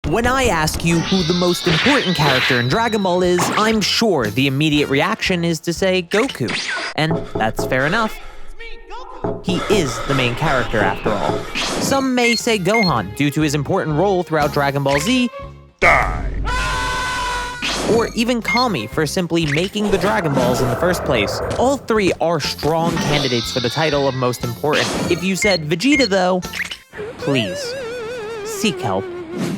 When I ask you who the most important character in Dragon Ball is, I'm sure the immediate reaction is to say Goku. And that's fair enough. He is the main character after all. Some may say Gohan due to his important role throughout Dragon Ball Z. Die! Or even Kami for simply making the Dragon Balls in the first place. All three are strong candidates for the title of most important. If you said Vegeta though, please, seek help.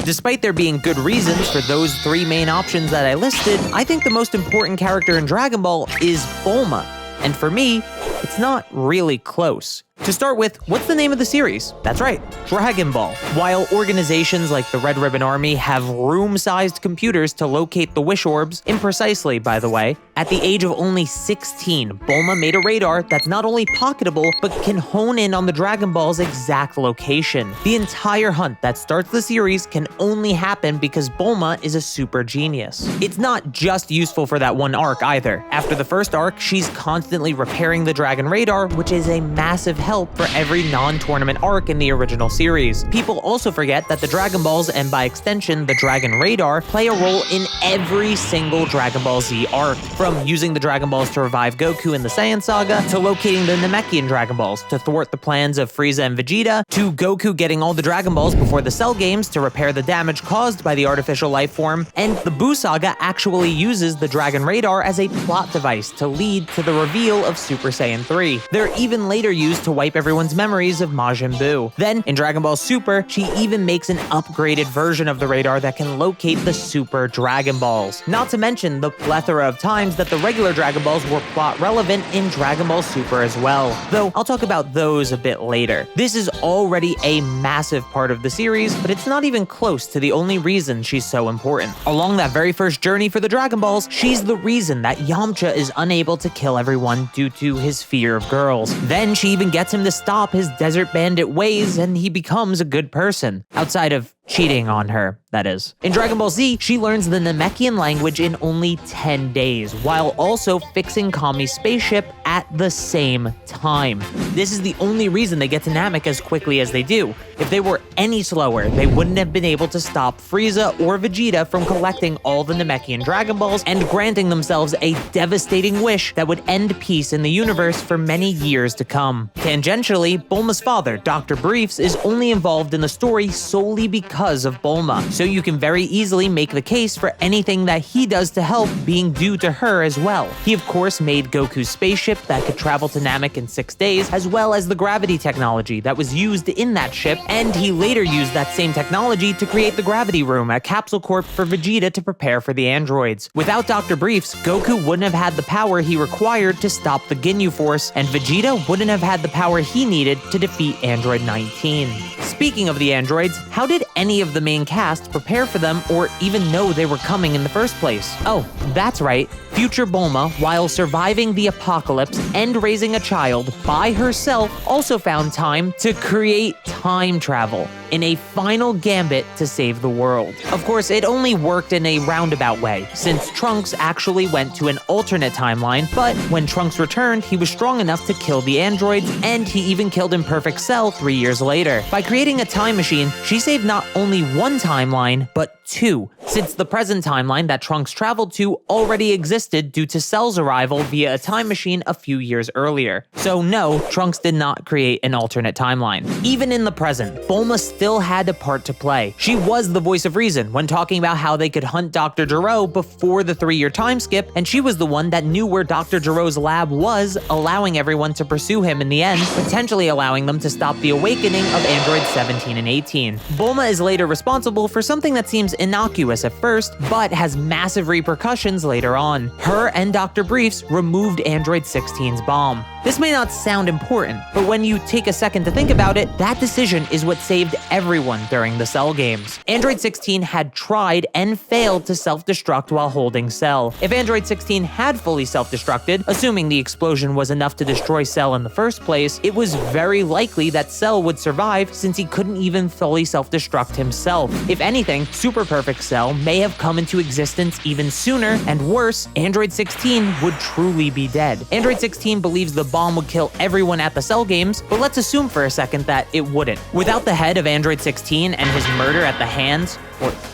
Despite there being good reasons for those three main options that I listed, I think the most important character in Dragon Ball is Bulma. And for me, it's not really close. To start with, what's the name of the series? That's right, Dragon Ball. While organizations like the Red Ribbon Army have room-sized computers to locate the wish orbs, imprecisely by the way, at the age of only 16, Bulma made a radar that's not only pocketable, but can hone in on the Dragon Ball's exact location. The entire hunt that starts the series can only happen because Bulma is a super genius. It's not just useful for that one arc either. After the first arc, she's constantly repairing the Dragon Radar, which is a massive help for every non-tournament arc in the original series. People also forget that the Dragon Balls, and by extension the Dragon Radar, play a role in every single Dragon Ball Z arc. From using the Dragon Balls to revive Goku in the Saiyan Saga, to locating the Namekian Dragon Balls to thwart the plans of Frieza and Vegeta, to Goku getting all the Dragon Balls before the Cell games to repair the damage caused by the artificial life form, and the Buu Saga actually uses the Dragon Radar as a plot device to lead to the reveal of Super Saiyan 3. They're even later used to wipe everyone's memories of Majin Buu. Then, in Dragon Ball Super, she even makes an upgraded version of the radar that can locate the Super Dragon Balls. Not to mention the plethora of times that the regular Dragon Balls were plot relevant in Dragon Ball Super as well. Though, I'll talk about those a bit later. This is already a massive part of the series, but it's not even close to the only reason she's so important. Along that very first journey for the Dragon Balls, she's the reason that Yamcha is unable to kill everyone due to his fear of girls. Then she even gets him to stop his desert bandit ways, and he becomes a good person. Outside of cheating on her, that is. In Dragon Ball Z, she learns the Namekian language in only 10 days, while also fixing Kami's spaceship at the same time. This is the only reason they get to Namek as quickly as they do. If they were any slower, they wouldn't have been able to stop Frieza or Vegeta from collecting all the Namekian Dragon Balls and granting themselves a devastating wish that would end peace in the universe for many years to come. Tangentially, Bulma's father, Dr. Briefs, is only involved in the story solely because of Bulma, so you can very easily make the case for anything that he does to help being due to her as well. He of course made Goku's spaceship that could travel to Namek in 6 days, as well as the gravity technology that was used in that ship, and he later used that same technology to create the gravity room at Capsule Corp for Vegeta to prepare for the androids. Without Dr. Briefs, Goku wouldn't have had the power he required to stop the Ginyu Force, and Vegeta wouldn't have had the power he needed to defeat Android 19. Speaking of the androids, how did any of the main cast prepare for them or even know they were coming in the first place? Oh, that's right. Future Bulma, while surviving the apocalypse and raising a child by herself, also found time to create time travel in a final gambit to save the world. Of course, it only worked in a roundabout way, since Trunks actually went to an alternate timeline, but when Trunks returned, he was strong enough to kill the androids, and he even killed Imperfect Cell 3 years later. By creating a time machine, she saved not only one timeline, but 2, since the present timeline that Trunks traveled to already existed due to Cell's arrival via a time machine a few years earlier. So no, Trunks did not create an alternate timeline. Even in the present, Bulma still had a part to play. She was the voice of reason when talking about how they could hunt Dr. Gero before the 3-year time skip, and she was the one that knew where Dr. Gero's lab was, allowing everyone to pursue him in the end, potentially allowing them to stop the awakening of androids 17 and 18. Bulma is later responsible for something that seems innocuous at first, but has massive repercussions later on. Her and Dr. Briefs removed Android 16's bomb. This may not sound important, but when you take a second to think about it, that decision is what saved everyone during the Cell games. Android 16 had tried and failed to self-destruct while holding Cell. If Android 16 had fully self-destructed, assuming the explosion was enough to destroy Cell in the first place, it was very likely that Cell would survive since he couldn't even fully self-destruct himself. If anything, Super Perfect Cell may have come into existence even sooner, and worse, Android 16 would truly be dead. Android 16 believes the bomb would kill everyone at the Cell Games, but let's assume for a second that it wouldn't. Without the head of Android 16 and his murder at the hands,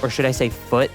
or should I say foot,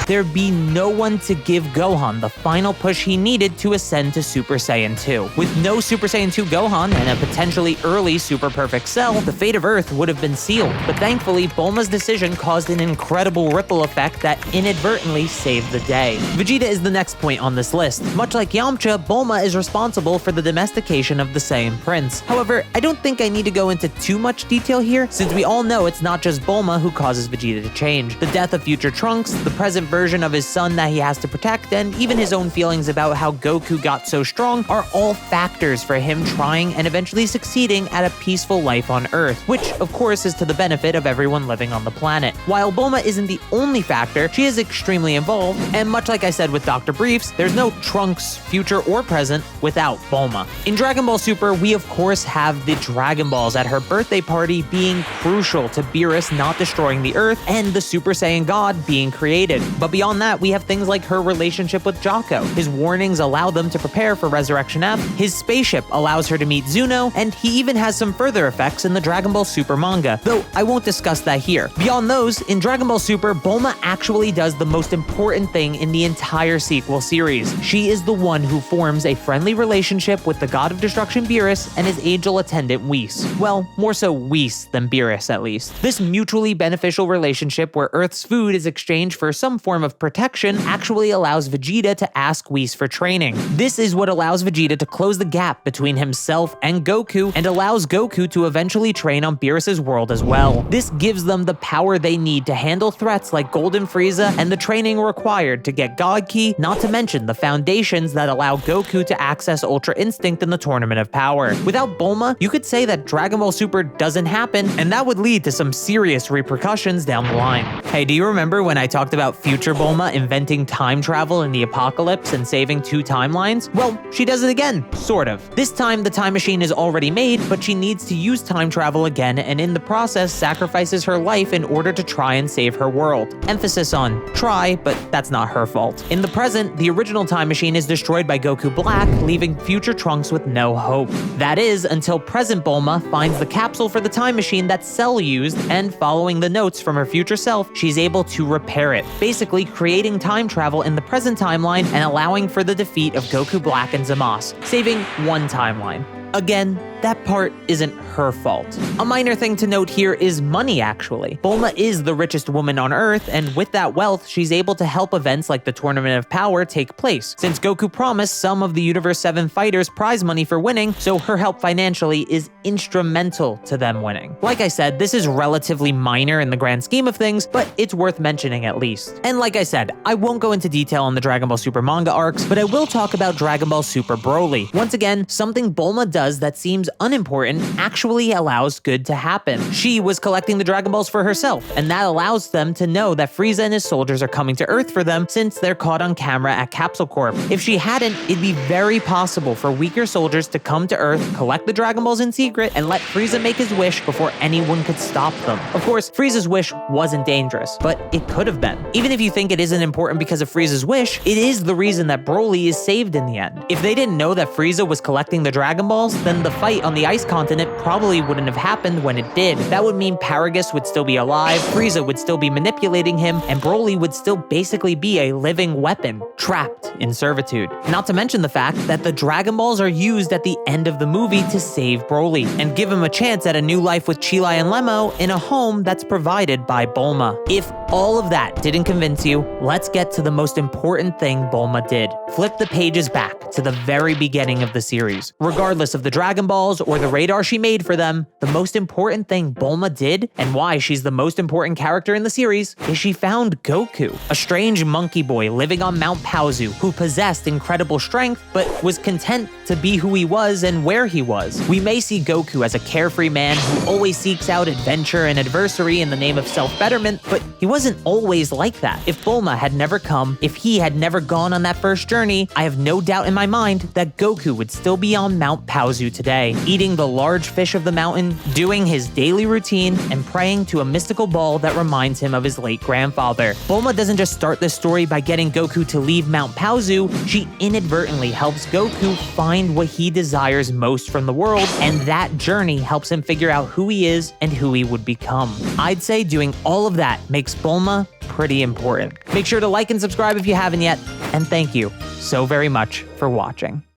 there'd be no one to give Gohan the final push he needed to ascend to Super Saiyan 2. With no Super Saiyan 2 Gohan and a potentially early Super Perfect Cell, the fate of Earth would have been sealed. But thankfully, Bulma's decision caused an incredible ripple effect that inadvertently saved the day. Vegeta is the next point on this list. Much like Yamcha, Bulma is responsible for the domestication of the Saiyan Prince. However, I don't think I need to go into too much detail here, since we all know it's not just Bulma who causes Vegeta to change. The death of future Trunks, the present version of his son that he has to protect, and even his own feelings about how Goku got so strong are all factors for him trying and eventually succeeding at a peaceful life on Earth, which of course is to the benefit of everyone living on the planet. While Bulma isn't the only factor, she is extremely involved, and much like I said with Dr. Briefs, there's no Trunks, future or present, without Bulma. In Dragon Ball Super, we of course have the Dragon Balls at her birthday party being crucial to Beerus not destroying the Earth and the Super Saiyan God being created. But beyond that, we have things like her relationship with Jocko. His warnings allow them to prepare for Resurrection F, his spaceship allows her to meet Zuno, and he even has some further effects in the Dragon Ball Super manga, though I won't discuss that here. Beyond those, in Dragon Ball Super, Bulma actually does the most important thing in the entire sequel series. She is the one who forms a friendly relationship with the God of Destruction Beerus and his angel attendant Whis. Well, more so Whis than Beerus at least. This mutually beneficial relationship where Earth's food is exchanged for some form of protection actually allows Vegeta to ask Whis for training. This is what allows Vegeta to close the gap between himself and Goku and allows Goku to eventually train on Beerus' world as well. This gives them the power they need to handle threats like Golden Frieza and the training required to get God Ki, not to mention the foundations that allow Goku to access Ultra Instinct in the Tournament of Power. Without Bulma, you could say that Dragon Ball Super doesn't happen, and that would lead to some serious repercussions down the line. Hey, do you remember when I talked about future Bulma inventing time travel in the apocalypse and saving 2 timelines? Well, she does it again, sort of. This time, the time machine is already made, but she needs to use time travel again, and in the process sacrifices her life in order to try and save her world. Emphasis on try, but that's not her fault. In the present, the original time machine is destroyed by Goku Black, leaving future Trunks with no hope. That is, until present Bulma finds the capsule for the time machine that Cell used, and following the notes from her future self, she's able to repair it, basically creating time travel in the present timeline and allowing for the defeat of Goku Black and Zamasu, saving one timeline. Again, that part isn't her fault. A minor thing to note here is money, actually. Bulma is the richest woman on Earth, and with that wealth, she's able to help events like the Tournament of Power take place, since Goku promised some of the Universe 7 fighters prize money for winning, so her help financially is instrumental to them winning. Like I said, this is relatively minor in the grand scheme of things, but it's worth mentioning at least. And like I said, I won't go into detail on the Dragon Ball Super manga arcs, but I will talk about Dragon Ball Super Broly. Once again, something Bulma does that seems unimportant actually allows good to happen. She was collecting the Dragon Balls for herself, and that allows them to know that Frieza and his soldiers are coming to Earth for them since they're caught on camera at Capsule Corp. If she hadn't, it'd be very possible for weaker soldiers to come to Earth, collect the Dragon Balls in secret, and let Frieza make his wish before anyone could stop them. Of course, Frieza's wish wasn't dangerous, but it could have been. Even if you think it isn't important because of Frieza's wish, it is the reason that Broly is saved in the end. If they didn't know that Frieza was collecting the Dragon Balls, then the fight on the Ice Continent probably wouldn't have happened when it did. That would mean Paragus would still be alive, Frieza would still be manipulating him, and Broly would still basically be a living weapon, trapped in servitude. Not to mention the fact that the Dragon Balls are used at the end of the movie to save Broly, and give him a chance at a new life with Chilai and Lemo in a home that's provided by Bulma. If all of that didn't convince you, let's get to the most important thing Bulma did. Flip the pages back to the very beginning of the series. Regardless of the Dragon Balls or the radar she made for them, the most important thing Bulma did, and why she's the most important character in the series, is she found Goku, a strange monkey boy living on Mount Paozu who possessed incredible strength but was content to be who he was and where he was. We may see Goku as a carefree man who always seeks out adventure and adversity in the name of self-betterment, but he wasn't always like that. If Bulma had never come, if he had never gone on that first journey, I have no doubt in my mind that Goku would still be on Mount Paozu today. eating the large fish of the mountain, doing his daily routine, and praying to a mystical ball that reminds him of his late grandfather. Bulma doesn't just start the story by getting Goku to leave Mount Paozu, she inadvertently helps Goku find what he desires most from the world, and that journey helps him figure out who he is and who he would become. I'd say doing all of that makes Bulma pretty important. Make sure to like and subscribe if you haven't yet, and thank you so very much for watching.